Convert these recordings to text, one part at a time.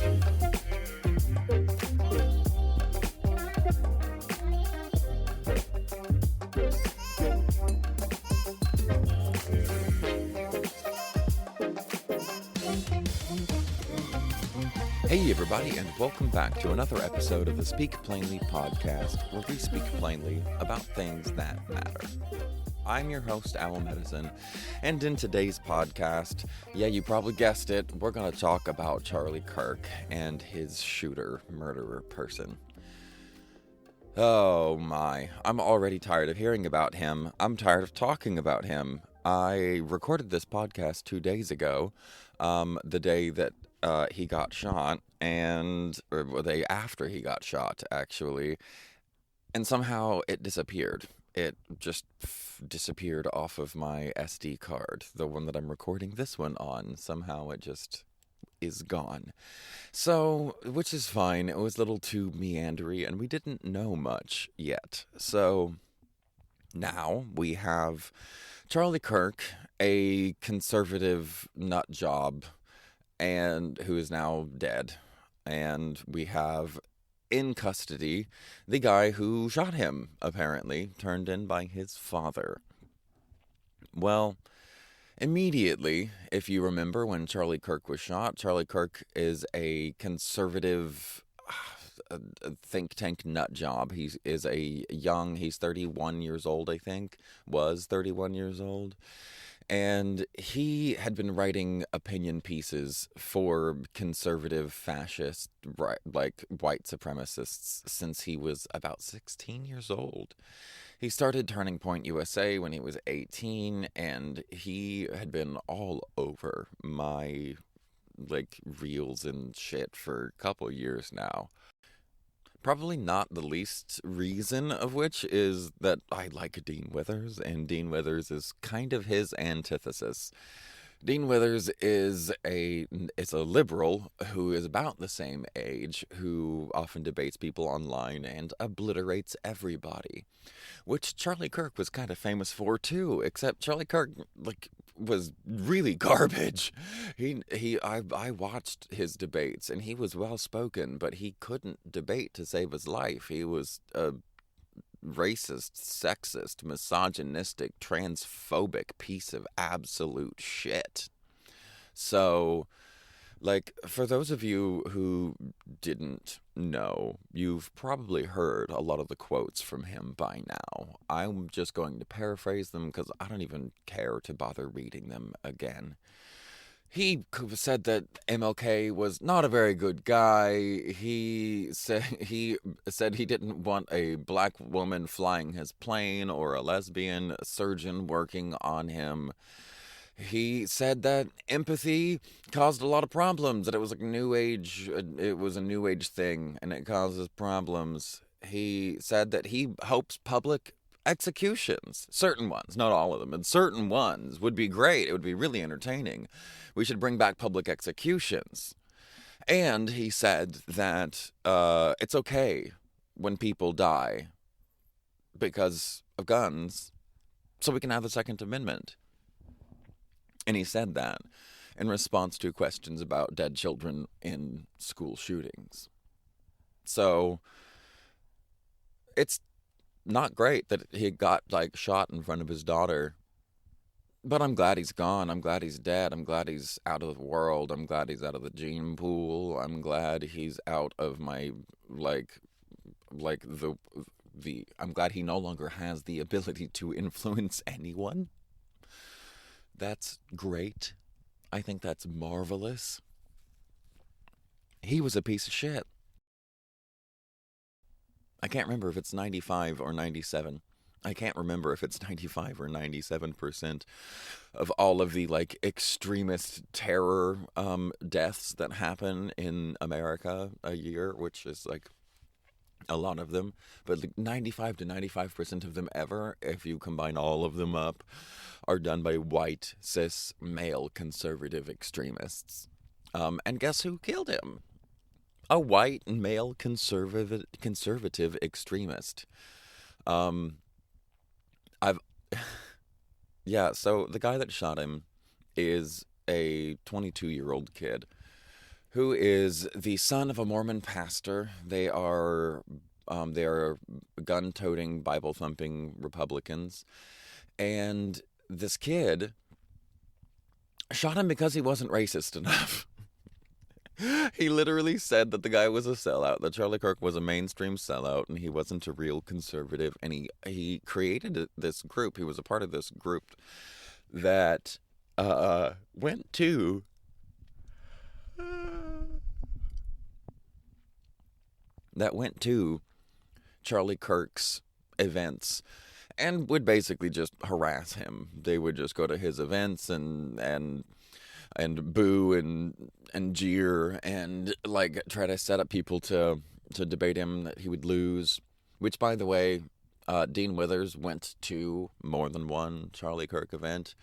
Hey everybody, and welcome back to another episode of the Speak Plainly podcast, where we speak plainly about things that matter. I'm your host, Owl Medicine, and in today's podcast, yeah, you probably guessed it, we're going to talk about Charlie Kirk and his shooter, murderer person. Oh my, I'm already tired of hearing about him. I'm tired of talking about him. I recorded this podcast 2 days ago, the day that he got shot, or the day after he got shot, actually, and somehow it disappeared. It just disappeared off of my SD card, the one that I'm recording this one on. Somehow it just is gone. So, which is fine. It was a little too meandery, and we didn't know much yet. So, now we have Charlie Kirk, a conservative nut job, and who is now dead. And we have in custody the guy who shot him, apparently, turned in by his father. Well, immediately, if you remember when Charlie Kirk was shot, Charlie Kirk is a conservative think tank nut job. He's 31 years old, I think, was 31 years old. And he had been writing opinion pieces for conservative fascist, like white supremacists, since he was about 16 years old. He started Turning Point USA when he was 18, and he had been all over my, reels and shit for a couple years now. Probably not the least reason of which is that I like Dean Withers, and Dean Withers is kind of his antithesis. Dean Withers is a liberal who is about the same age, who often debates people online and obliterates everybody, which Charlie Kirk was kind of famous for too, except Charlie Kirk, was really garbage. I watched his debates, and he was well spoken, but he couldn't debate to save his life. He was a racist, sexist, misogynistic, transphobic piece of absolute shit. So, for those of you who didn't know, you've probably heard a lot of the quotes from him by now. I'm just going to paraphrase them because I don't even care to bother reading them again. He said that MLK was not a very good guy. He said he didn't want a black woman flying his plane or a lesbian surgeon working on him. He said that empathy caused a lot of problems, that it was it was a new age thing, and it causes problems. He said that he hopes public executions, certain ones, not all of them, and certain ones would be great. It would be really entertaining. We should bring back public executions. And he said that it's okay when people die because of guns, so we can have the Second Amendment. And he said that in response to questions about dead children in school shootings. So it's not great that he got shot in front of his daughter, but I'm glad he's gone. I'm glad he's dead. I'm glad he's out of the world. I'm glad he's out of the gene pool. I'm glad he's out of my I'm glad he no longer has the ability to influence anyone. That's great. I think that's marvelous. He was a piece of shit. I can't remember if it's 95 or 97. I can't remember if it's 95 or 97% of all of the extremist terror deaths that happen in America a year, which is a lot of them, but 95 to 95% of them ever, if you combine all of them up, are done by white, cis, male, conservative extremists. And guess who killed him? A white, male, conservative extremist. So the guy that shot him is a 22-year-old kid who is the son of a Mormon pastor. They are gun-toting, Bible-thumping Republicans, and this kid shot him because he wasn't racist enough. He literally said that the guy was a sellout, that Charlie Kirk was a mainstream sellout, and he wasn't a real conservative. And he created this group. He was a part of this group that went to Charlie Kirk's events and would basically just harass him. They would just go to his events and boo and jeer and like try to set up people to debate him that he would lose. Which, by the way, Dean Withers went to more than one Charlie Kirk event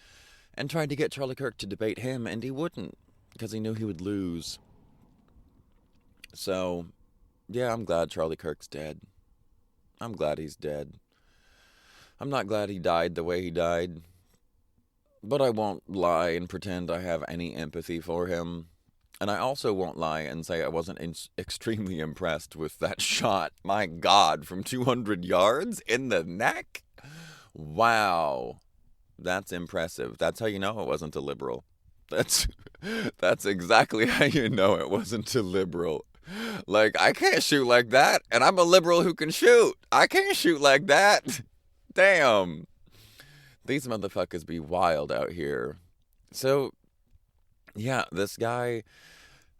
and tried to get Charlie Kirk to debate him, and he wouldn't because he knew he would lose. So, yeah, I'm glad Charlie Kirk's dead. I'm glad he's dead. I'm not glad he died the way he died. But I won't lie and pretend I have any empathy for him. And I also won't lie and say I wasn't extremely impressed with that shot. My God, from 200 yards in the neck? Wow. That's impressive. That's how you know it wasn't a liberal. That's exactly how you know it wasn't a liberal. Like, I can't shoot like that, and I'm a liberal who can shoot. I can't shoot like that. Damn. These motherfuckers be wild out here. So, yeah, this guy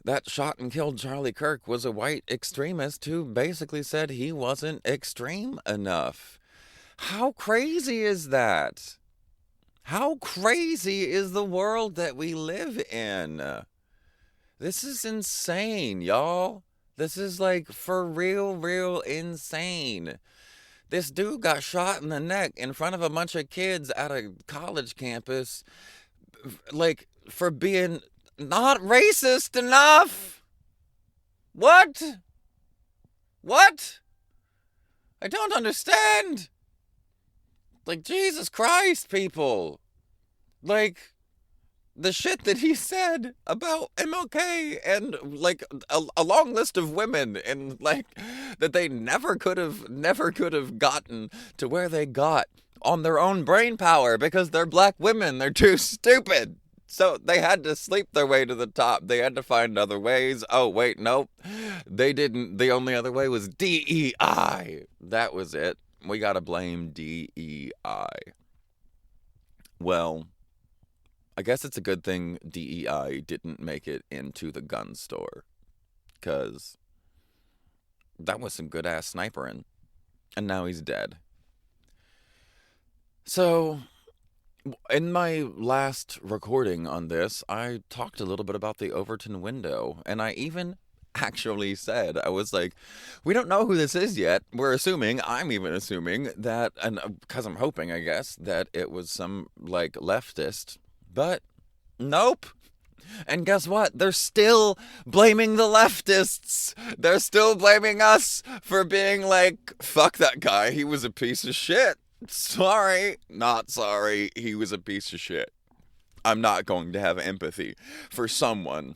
that shot and killed Charlie Kirk was a white extremist who basically said he wasn't extreme enough. How crazy is that? How crazy is the world that we live in? This is insane, y'all. This is like for real insane. This dude got shot in the neck in front of a bunch of kids at a college campus, like, for being not racist enough. What? I don't understand. Like, Jesus Christ, people. Like, the shit that he said about MLK and like a long list of women and like that they never could have gotten to where they got on their own brain power because they're black women. They're too stupid. So they had to sleep their way to the top. They had to find other ways. Oh, wait, nope. They didn't. The only other way was DEI. That was it. We gotta blame DEI. Well, I guess it's a good thing DEI didn't make it into the gun store, because that was some good-ass snipering, and now he's dead. So, in my last recording on this, I talked a little bit about the Overton Window, and I even actually said, I was like, we don't know who this is yet. I'm even assuming that, and because I'm hoping, I guess, that it was some, like, leftist. But nope. And guess what? They're still blaming the leftists. They're still blaming us for being like, fuck that guy. He was a piece of shit. Sorry. Not sorry. He was a piece of shit. I'm not going to have empathy for someone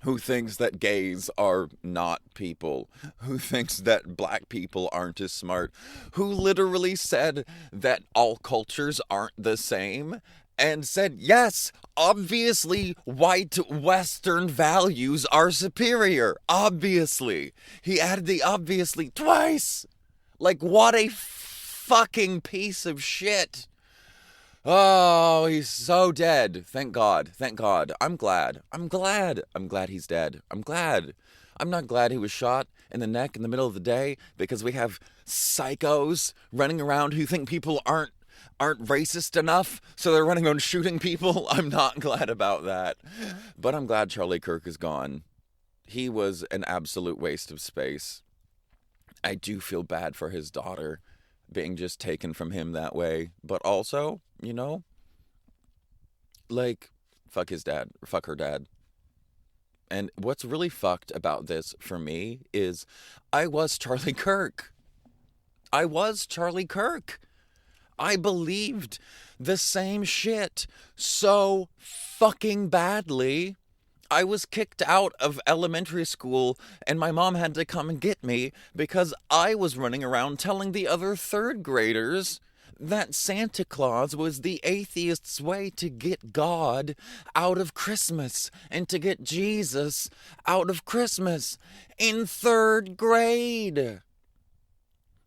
who thinks that gays are not people, who thinks that black people aren't as smart, who literally said that all cultures aren't the same, and said, yes, obviously white Western values are superior. Obviously. He added the obviously twice. Like, what a fucking piece of shit. Oh, he's so dead. Thank God. Thank God. I'm glad. I'm glad he's dead. I'm glad. I'm not glad he was shot in the neck in the middle of the day because we have psychos running around who think people aren't racist enough, so they're running around shooting people. I'm not glad about that. But I'm glad Charlie Kirk is gone. He was an absolute waste of space. I do feel bad for his daughter being just taken from him that way. But also, you know, like, fuck his dad. Fuck her dad. And what's really fucked about this for me is I was Charlie Kirk. I believed the same shit so fucking badly, I was kicked out of elementary school, and my mom had to come and get me because I was running around telling the other third graders that Santa Claus was the atheist's way to get God out of Christmas and to get Jesus out of Christmas in third grade.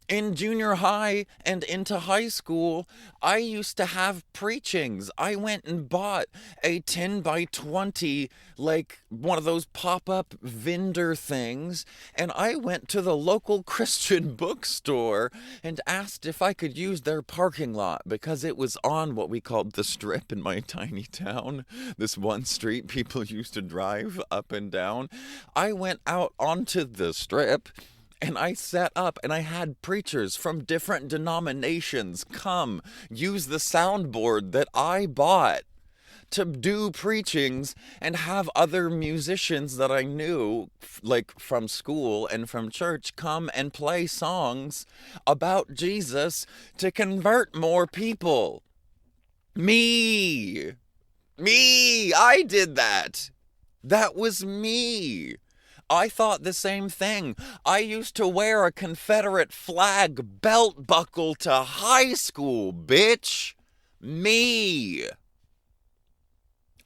In junior high and into high school, I used to have preachings. I went and bought a 10 by 20, like one of those pop-up vendor things, and I went to the local Christian bookstore and asked if I could use their parking lot because it was on what we called the Strip in my tiny town. This one street people used to drive up and down. I went out onto the Strip and I sat up and I had preachers from different denominations come use the soundboard that I bought to do preachings and have other musicians that I knew, like from school and from church, come and play songs about Jesus to convert more people. Me, I did that. That was me. I thought the same thing. I used to wear a Confederate flag belt buckle to high school, bitch. Me.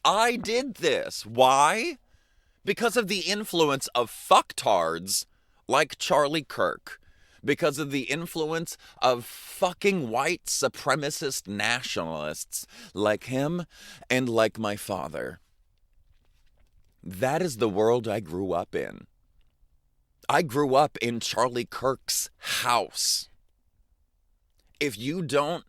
I did this. Why? Because of the influence of fucktards like Charlie Kirk. Because of the influence of fucking white supremacist nationalists like him and like my father. That is the world I grew up in. I grew up in Charlie Kirk's house. If you don't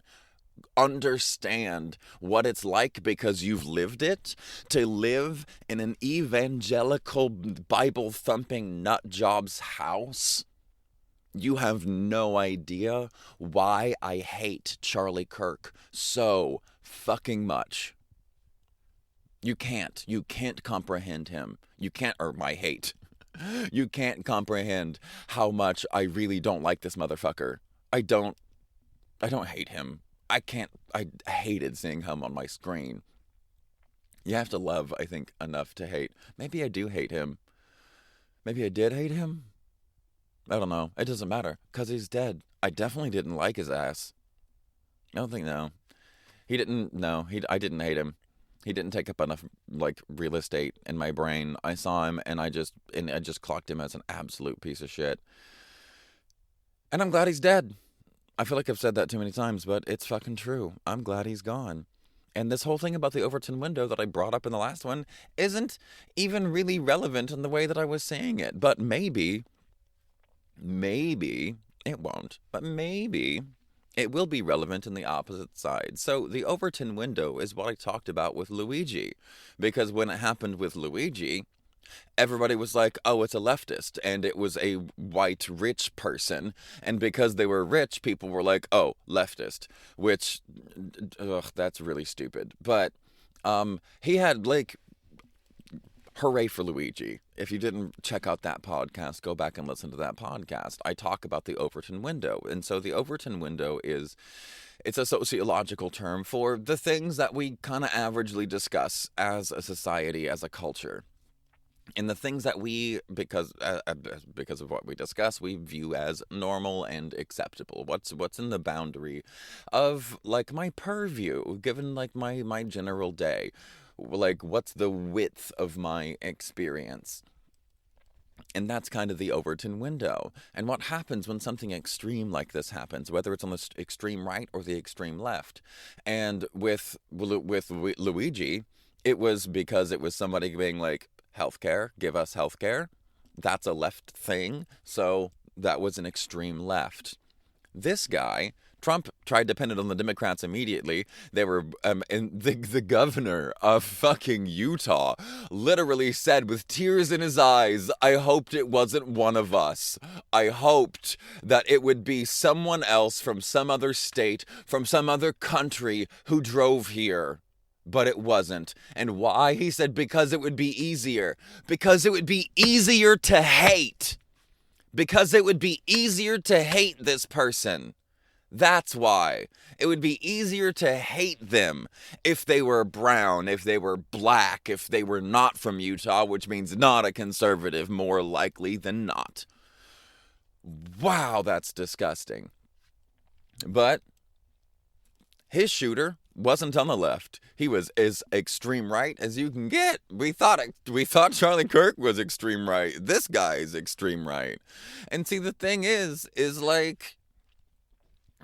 understand what it's like because you've lived it, to live in an evangelical, Bible-thumping nutjob's house, you have no idea why I hate Charlie Kirk so fucking much. You can't comprehend him. You can't, or my hate. You can't comprehend how much I really don't like this motherfucker. I don't hate him. I hated seeing him on my screen. You have to love, I think, enough to hate. Maybe I do hate him. Maybe I did hate him. I don't know. It doesn't matter, because he's dead. I definitely didn't like his ass. I don't think, no. I didn't hate him. He didn't take up enough, like, real estate in my brain. I saw him, and I just clocked him as an absolute piece of shit. And I'm glad he's dead. I feel like I've said that too many times, but it's fucking true. I'm glad he's gone. And this whole thing about the Overton window that I brought up in the last one isn't even really relevant in the way that I was saying it. But maybe, it won't, but maybe it will be relevant in the opposite side. So the Overton window is what I talked about with Luigi. Because when it happened with Luigi, everybody was like, oh, it's a leftist. And it was a white, rich person. And because they were rich, people were like, oh, leftist. Which, that's really stupid. But he had, like, hooray for Luigi. If you didn't check out that podcast, go back and listen to that podcast. I talk about the Overton window. And so the Overton window it's a sociological term for the things that we kind of averagely discuss as a society, as a culture. And the things that we, because of what we discuss, we view as normal and acceptable. What's in the boundary of, like, my purview, given, like, my general day. Like, what's the width of my experience? And that's kind of the Overton window. And what happens when something extreme like this happens, whether it's on the extreme right or the extreme left. And with Luigi, it was because it was somebody being like, healthcare, give us healthcare. That's a left thing. So that was an extreme left. This guy, Trump tried to pin it on the Democrats immediately. They were, and the governor of fucking Utah literally said with tears in his eyes, I hoped it wasn't one of us. I hoped that it would be someone else from some other state, from some other country who drove here. But it wasn't. And why? He said, because it would be easier. Because it would be easier to hate. Because it would be easier to hate this person. That's why. It would be easier to hate them if they were brown, if they were black, if they were not from Utah, which means not a conservative, more likely than not. Wow, that's disgusting. But his shooter wasn't on the left. He was as extreme right as you can get. We thought Charlie Kirk was extreme right. This guy is extreme right. And see, the thing is like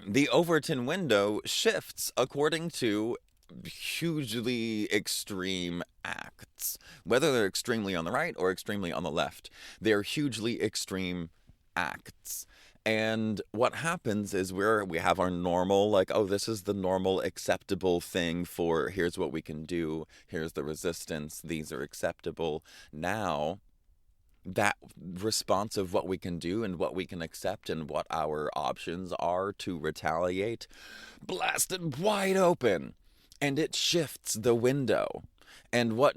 the Overton window shifts according to hugely extreme acts. Whether they're extremely on the right or extremely on the left, they're hugely extreme acts. And what happens is we have our normal, like, oh, this is the normal acceptable thing for here's what we can do, here's the resistance, these are acceptable. Now, that response of what we can do and what we can accept and what our options are to retaliate blasted wide open, and it shifts the window. And what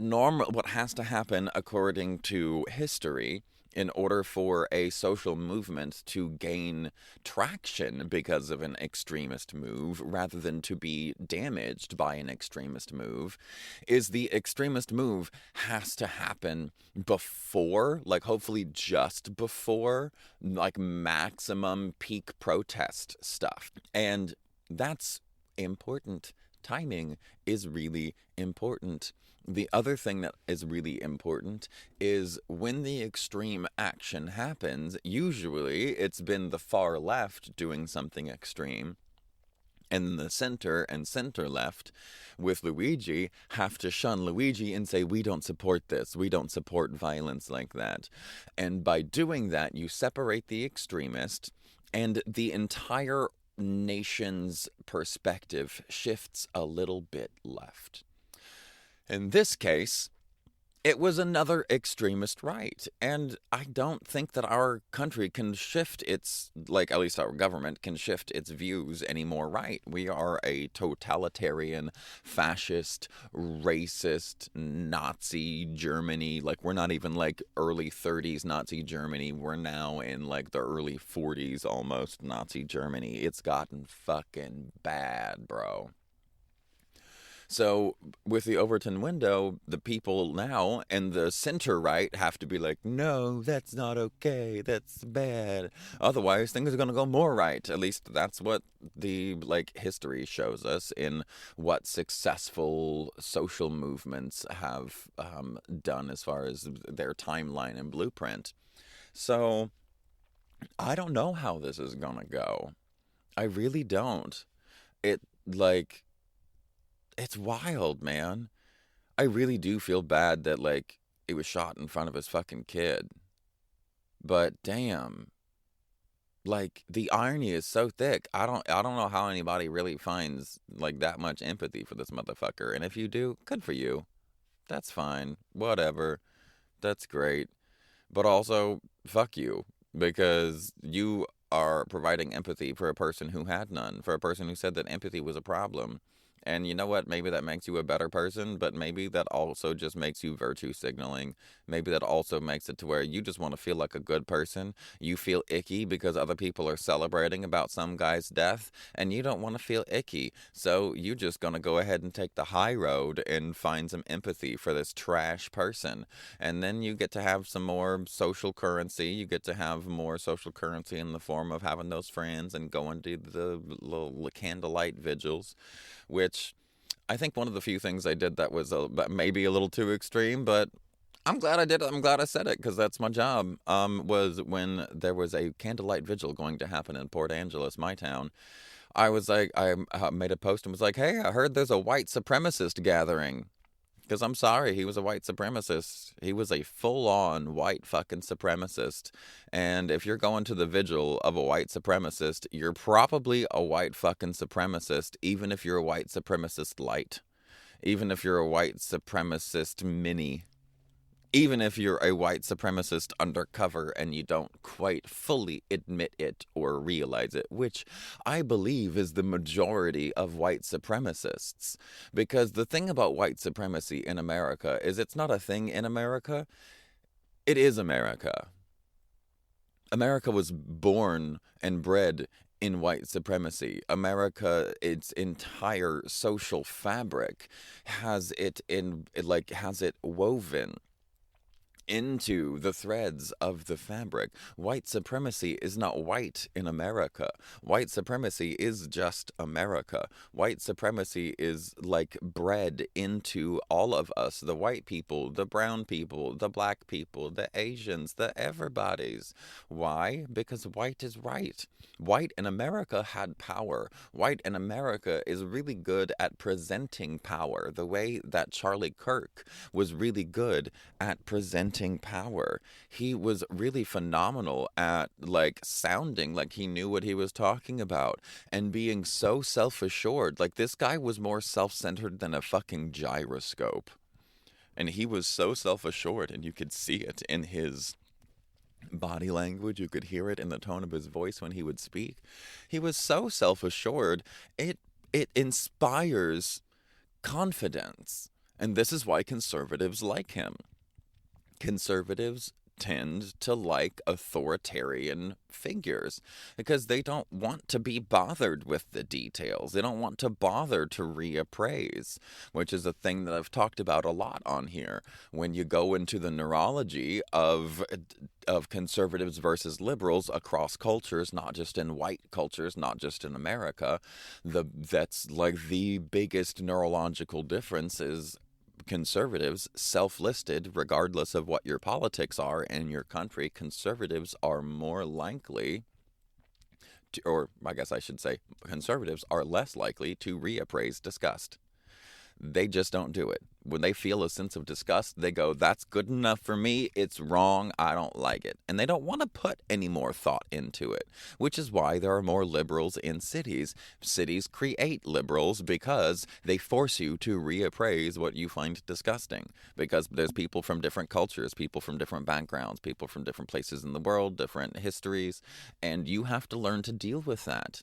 has to happen according to history in order for a social movement to gain traction because of an extremist move rather than to be damaged by an extremist move is the extremist move has to happen before, like hopefully just before, like maximum peak protest stuff. And that's important. Timing is really important. The other thing that is really important is when the extreme action happens, usually it's been the far left doing something extreme, and the center and center left with Luigi have to shun Luigi and say, we don't support this, we don't support violence like that. And by doing that, you separate the extremist, and the entire nation's perspective shifts a little bit left. In this case, it was another extremist right. And I don't think that our country can shift its, like, at least our government can shift its views any more right. We are a totalitarian, fascist, racist, Nazi Germany. Like, we're not even like early 30s Nazi Germany. We're now in like the early 40s almost Nazi Germany. It's gotten fucking bad, bro. So with the Overton window, the people now and the center right have to be like, no, that's not okay. That's bad. Otherwise, things are going to go more right. At least that's what the history shows us in what successful social movements have done as far as their timeline and blueprint. So I don't know how this is going to go. I really don't. It It's wild, man. I really do feel bad that, it was shot in front of his fucking kid. But damn. The irony is so thick. I don't know how anybody really finds, that much empathy for this motherfucker. And if you do, good for you. That's fine. Whatever. That's great. But also, fuck you. Because you are providing empathy for a person who had none. For a person who said that empathy was a problem. And you know what? Maybe that makes you a better person, but maybe that also just makes you virtue signaling. Maybe that also makes it to where you just want to feel like a good person. You feel icky because other people are celebrating about some guy's death, and you don't want to feel icky. So you're just going to go ahead and take the high road and find some empathy for this trash person. And then you get to have some more social currency. You get to have more social currency in the form of having those friends and going to the little candlelight vigils, which I think one of the few things I did that was maybe a little too extreme, but I'm glad I did it. I'm glad I said it because that's my job, was when there was a candlelight vigil going to happen in Port Angeles, my town. I was like, I made a post and was like, hey, I heard there's a white supremacist gathering. Because I'm sorry, he was a white supremacist. He was a full-on white fucking supremacist. And if you're going to the vigil of a white supremacist, you're probably a white fucking supremacist, even if you're a white supremacist light. Even if you're a white supremacist mini. Even if you're a white supremacist undercover and you don't quite fully admit it or realize it, which I believe is the majority of white supremacists. Because the thing about white supremacy in America is it's not a thing in America. It is America. America was born and bred in white supremacy. America, its entire social fabric has it woven into the threads of the fabric. White supremacy is not white in America. White supremacy is just America. White supremacy is like bred into all of us, the white people, the brown people, the black people, the Asians, the everybody's. Why? Because white is right. White in America had power. White in America is really good at presenting power, the way that Charlie Kirk was really good at presenting power. He was really phenomenal at like sounding like he knew what he was talking about and being so self-assured. Like this guy was more self-centered than a fucking gyroscope. And he was so self-assured, and you could see it in his body language. You could hear it in the tone of his voice when he would speak. He was so self-assured. It inspires confidence. And this is why conservatives like him. Conservatives tend to like authoritarian figures because they don't want to be bothered with the details. They don't want to bother to reappraise, which is a thing that I've talked about a lot on here. When you go into the neurology of conservatives versus liberals across cultures, not just in white cultures, not just in America, that's like the biggest neurological difference is conservatives, self-listed, regardless of what your politics are in your country, conservatives are more likely to, or I guess I should say, conservatives are less likely to reappraise disgust. They just don't do it. When they feel a sense of disgust, they go, that's good enough for me. It's wrong. I don't like it. And they don't want to put any more thought into it, which is why there are more liberals in cities. Cities create liberals because they force you to reappraise what you find disgusting, because there's people from different cultures, people from different backgrounds, people from different places in the world, different histories, and you have to learn to deal with that.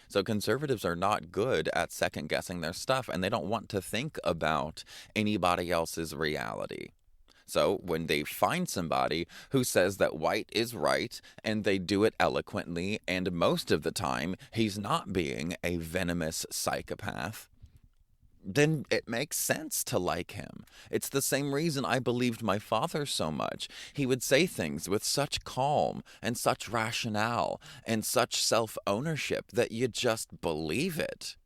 So conservatives are not good at second-guessing their stuff, and they don't want to think about anybody else's reality. So when they find somebody who says that white is right, and they do it eloquently, and most of the time he's not being a venomous psychopath, then it makes sense to like him. It's the same reason I believed my father so much. He would say things with such calm and such rationale and such self-ownership that you just believe it.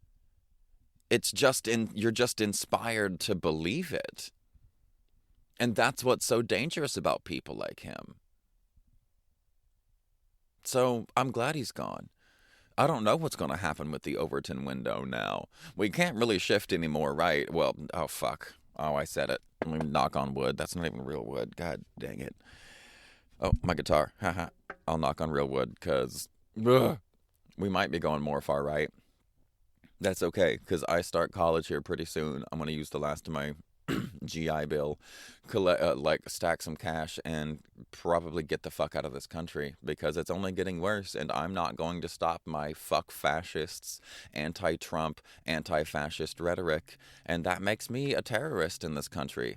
You're just inspired to believe it. And that's what's so dangerous about people like him. So I'm glad he's gone. I don't know what's going to happen with the Overton window now. We can't really shift anymore, right? Well, oh, fuck. Oh, I said it. I'm going to knock on wood. That's not even real wood. God dang it. Oh, my guitar. Haha. I'll knock on real wood because we might be going more far right. That's okay, because I start college here pretty soon. I'm going to use the last of my GI Bill, stack some cash, and probably get the fuck out of this country, because it's only getting worse, and I'm not going to stop my fuck fascists, anti-Trump, anti-fascist rhetoric, and that makes me a terrorist in this country.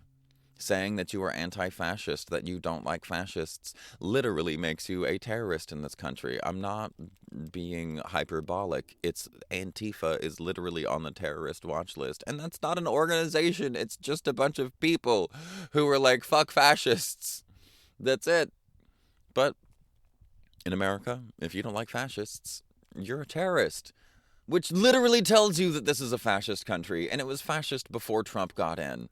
Saying that you are anti-fascist, that you don't like fascists, literally makes you a terrorist in this country. I'm not being hyperbolic. It's Antifa is literally on the terrorist watch list. And that's not an organization. It's just a bunch of people who are like, fuck fascists. That's it. But in America, if you don't like fascists, you're a terrorist. Which literally tells you that this is a fascist country. And it was fascist before Trump got in.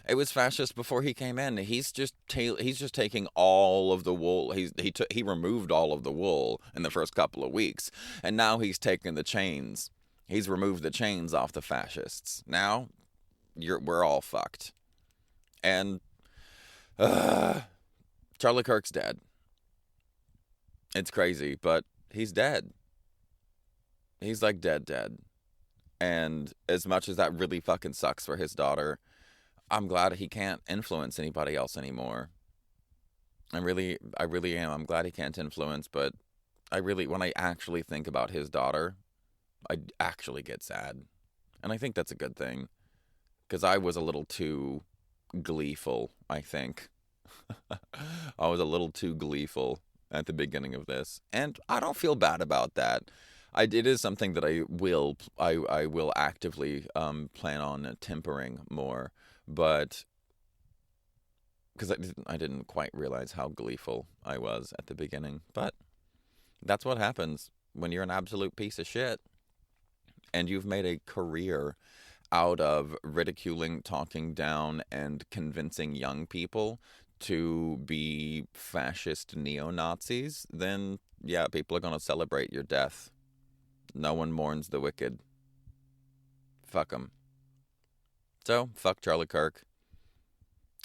It was fascist before he came in. He's just taking all of the wool. He removed all of the wool in the first couple of weeks, and now he's taken the chains. He's removed the chains off the fascists. Now, we're all fucked. And Charlie Kirk's dead. It's crazy, but he's dead. He's like dead. And as much as that really fucking sucks for his daughter, I'm glad he can't influence anybody else anymore. I really am. I'm glad he can't influence, but when I actually think about his daughter, I actually get sad. And I think that's a good thing, because I was a little too gleeful, I think. I was a little too gleeful at the beginning of this, and I don't feel bad about that. it is something that I will actively plan on tempering more, but because I didn't quite realize how gleeful I was at the beginning. But that's what happens when you're an absolute piece of shit and you've made a career out of ridiculing, talking down, and convincing young people to be fascist neo-Nazis. Then yeah, people are going to celebrate your death. No one mourns the wicked. Fuck them. So, fuck Charlie Kirk.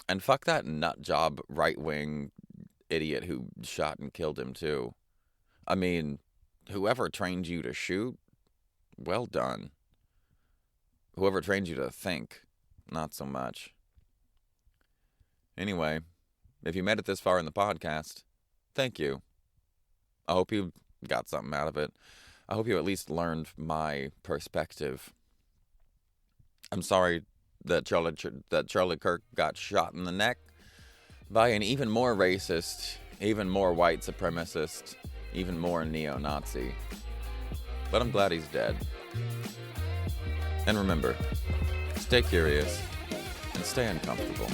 And fuck that nutjob right-wing idiot who shot and killed him, too. I mean, whoever trained you to shoot, well done. Whoever trained you to think, not so much. Anyway, if you made it this far in the podcast, thank you. I hope you got something out of it. I hope you at least learned my perspective. I'm sorry that Charlie Kirk got shot in the neck by an even more racist, even more white supremacist, even more neo-Nazi. But I'm glad he's dead. And remember, stay curious and stay uncomfortable.